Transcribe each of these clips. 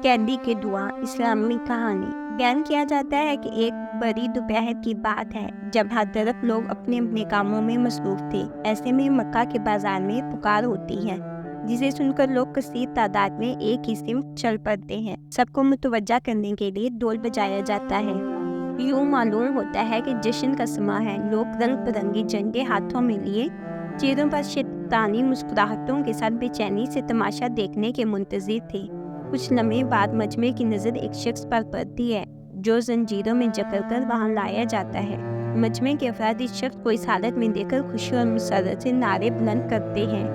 قیدی کے دعا اسلامی کہانی بیان کیا جاتا ہے کہ ایک بڑی دوپہر کی بات ہے جب ہر طرف لوگ اپنے اپنے کاموں میں مصروف تھے۔ ایسے میں مکہ کے بازار میں پکار ہوتی ہے جسے سن کر لوگ کثیر تعداد میں ایک ہی سمت چل پڑتے ہیں۔ سب کو متوجہ کرنے کے لیے ڈول بجایا جاتا ہے۔ یوں معلوم ہوتا ہے کہ جشن کا سماں ہے۔ لوگ رنگ برنگی جنگیں ہاتھوں میں لیے چہروں پر شیطانی مسکراہٹوں کے ساتھ بے چینی سے تماشا دیکھنے کے منتظر تھے۔ کچھ لمحے بعد مجمع کی نظر ایک شخص پر پڑتی ہے جو زنجیروں میں جکڑ کر وہاں لایا جاتا ہے۔ مجمع کے افراد اس شخص کو اس حالت میں دیکھ کر خوشی اور مسرت سے نعرے بلند کرتے ہیں۔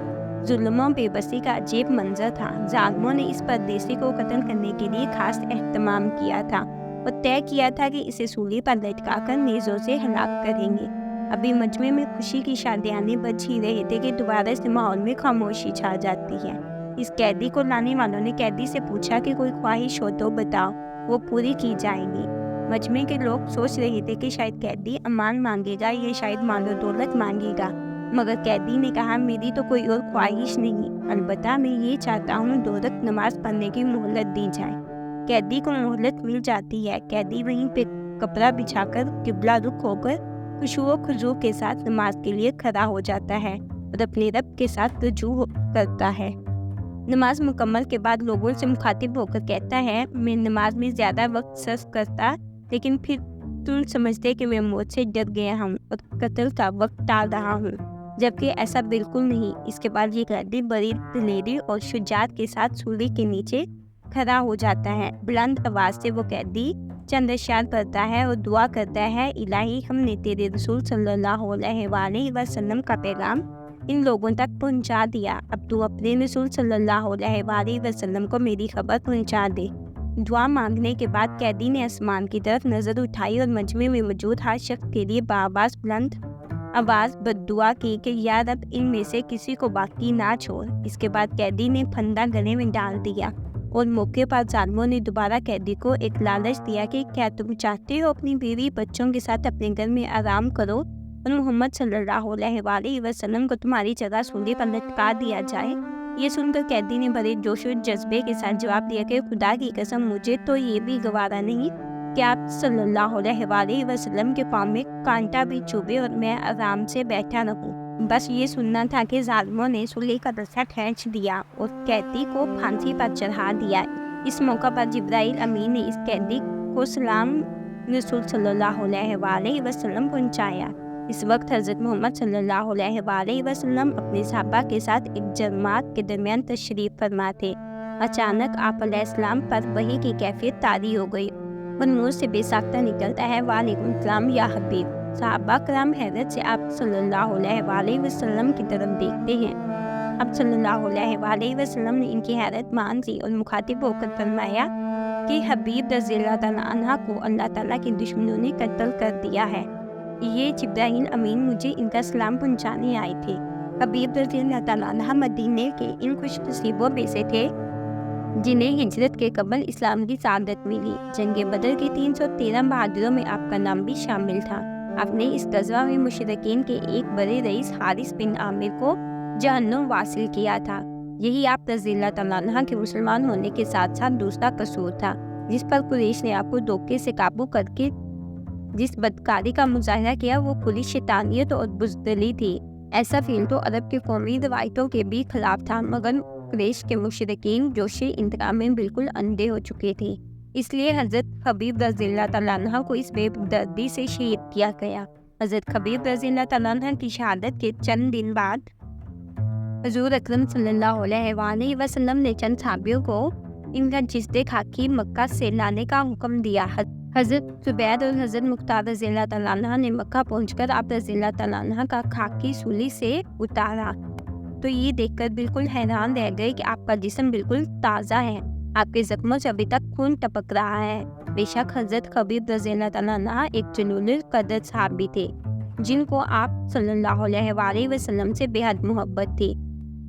ظلم و بے بسی کا عجیب منظر تھا۔ ظالموں نے اس پردیسی کو قتل کرنے کے لیے خاص اہتمام کیا تھا اور طے کیا تھا کہ اسے سولی پر لٹکا کر نیزوں سے ہلاک کریں گے۔ ابھی مجمع میں خوشی کی شادیانے بج ہی رہے تھے کہ دوبارہ سے ماحول میں خاموشی چھا جاتی ہے۔ اس قیدی کو لانے والوں نے قیدی سے پوچھا کہ کوئی خواہش ہو تو بتاؤ، وہ پوری کی جائے گی۔ مجمع کے لوگ سوچ رہے تھے کہ شاید قیدی امان مانگے گا یا شاید مال و دولت مانگے گا، مگر قیدی نے کہا میری تو کوئی اور خواہش نہیں، البتہ میں یہ چاہتا ہوں 2 رکعت نماز پڑھنے کی مہلت دی جائے۔ قیدی کو مہلت مل جاتی ہے۔ قیدی وہیں پہ کپڑا بچھا کر قبلہ رخ ہو کر خشوع و خضوع کے ساتھ نماز کے لیے کھڑا ہو جاتا ہے اور اپنے رب کے ساتھ رجوع کرتا ہے۔ نماز مکمل کے بعد لوگوں سے مخاطب ہو کر کہتا ہے میں نماز میں زیادہ وقت صرف کرتا، لیکن پھر تم سمجھتے کہ میں موت سے ڈر گیا ہوں اور قتل کا وقت ٹال رہا ہوں، جبکہ ایسا بالکل نہیں۔ اس کے بعد یہ قیدی بڑی دلیری اور شجاعت کے ساتھ سولی کے نیچے کھڑا ہو جاتا ہے۔ بلند آواز سے وہ قیدی چند اشعار پڑھتا ہے اور دعا کرتا ہے الہی ہم نے تیرے رسول صلی اللہ علیہ وآلہ وسلم کا پیغام ان لوگوں تک پہنچا دیا، اب تو اپنے رسول صلی اللہ علیہ وآلہ وسلم کو میری خبر پہنچا دے۔ دعا مانگنے کے بعد قیدی نے آسمان کی طرف نظر اٹھائی اور مجمع میں موجود ہر شخص کے لیے بآواز بلند آواز بددعا کی کہ یا رب ان میں سے کسی کو باقی نہ چھوڑ۔ اس کے بعد قیدی نے پھندا گلے میں ڈال دیا اور موقع پر ظالموں نے دوبارہ قیدی کو ایک لالچ دیا کہ کیا تم چاہتے ہو اپنی بیوی بچوں کے ساتھ اپنے گھر میں آرام کرو اور محمد صلی اللہ علیہ وآلہ وسلم کو تمہاری جگہ سولی پر لٹکا دیا جائے؟ یہ سن کر قیدی نے بڑے جوش و جذبے کے ساتھ جواب دیا کہ خدا کی قسم مجھے تو یہ بھی گوارا نہیں کہ آپ صلی اللہ علیہ وآلہ وسلم کے پاؤں میں کانٹا بھی چبھے اور میں آرام سے بیٹھا رہوں۔ بس یہ سننا تھا کہ ظالموں نے سولی کا رسا کھینچ دیا اور قیدی کو پھانسی پر چڑھا دیا۔ اس موقع پر جبرائیل امین نے اس قیدی کو سلام رسول صلی اللہ علیہ وآلہ وسلم پہنچایا۔ اس وقت حضرت محمد صلی اللہ علیہ وآلہ وسلم اپنے صحابہ کے ساتھ ایک جماعت کے درمیان تشریف فرما تھے۔ اچانک آپ علیہ السلام پر وحی کی کیفیت طاری ہو گئی اور منہ سے بے ساختہ نکلتا ہے وعلیکم السلام یا حبیب۔ صحابہ کرام حیرت سے آپ صلی اللہ علیہ وآلہ وسلم کی طرف دیکھتے ہیں۔ آپ صلی اللہ علیہ وآلہ وسلم نے ان کی حیرت مان لی اور مخاطب ہو کر فرمایا کہ حبیب رضی اللہ تعالیٰ عنہ کو اللہ تعالیٰ کے دشمنوں نے قتل کر دیا ہے۔ یہ جبرائیل امین مجھے ان کا سلام پہنچانے آئے تھے۔ حبیب رضی اللہ تعالیٰ عنہ مدینے کے ان خوش نصیبوں میں سے تھے جنہیں ہجرت کے قبل اسلام کی سعادت ملی۔ جنگ بدر کے 313 بہادروں میں آپ کا نام بھی شامل تھا۔ آپ نے اس غزوہ میں مشرکین کے ایک بڑے رئیس حارث بن عامر کو جہنم واصل کیا تھا۔ یہی آپ رضی اللہ تعالیٰ عنہ کے مسلمان ہونے کے ساتھ ساتھ دوسرا قصور تھا جس پر قریش نے آپ کو دھوکے سے قابو کر کے جس بدکاری کا مظاہرہ کیا وہ کھلی شیطانیت اور بزدلی تھی۔ ایسا فعل تو عرب کے قومی روایتوں کے بھی خلاف تھا، مگر قریش کے مشرکین جوش انتقام میں بالکل اندھے ہو چکے تھے، اس لیے حضرت حبیب رضی اللہ تعالیٰ عنہ کو اس بے دردی سے شہید کیا گیا۔ حضرت حبیب رضی اللہ تعالیٰ عنہ کی شہادت کے چند دن بعد حضور اکرم صلی اللہ علیہ وآلہ وسلم نے چند صحابیوں کو ان کا جسد خاکی مکہ سے لانے کا حکم دیا۔ حضرت زبیر اور حضرت مختار رضی اللہ تعالیٰ عنہ نے مکہ پہنچ کر آپ رضی اللہ تعالیٰ عنہ کا خاکی سولی سے اتارا تو یہ دیکھ کر بالکل حیران رہ گئے کہ آپ کا جسم بالکل تازہ ہے، آپ کے زخموں سے ابھی تک خون ٹپک رہا ہے۔ بے شک حضرت حبیب رضی اللہ تعالیٰ عنہ ایک جلیل القدر صحابی تھے جن کو آپ صلی اللہ علیہ وآلہ وسلم سے بے حد محبت تھی۔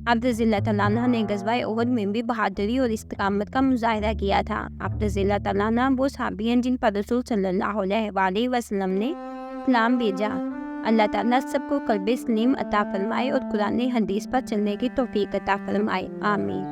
آپ رضی اللہ تعالیٰ عنہ نے غزوہ احد میں بھی بہادری اور استقامت کا مظاہرہ کیا تھا۔ آپ رضی اللہ تعالیٰ عنہ وہ صحابی ہیں جن پر رسول صلی اللہ علیہ وآلہ وسلم نے سلام بھیجا۔ اللہ تعالیٰ سب کو قلب سلیم عطا فرمائے اور قرآن حدیث پر چلنے کی توفیق عطا فرمائے، آمین۔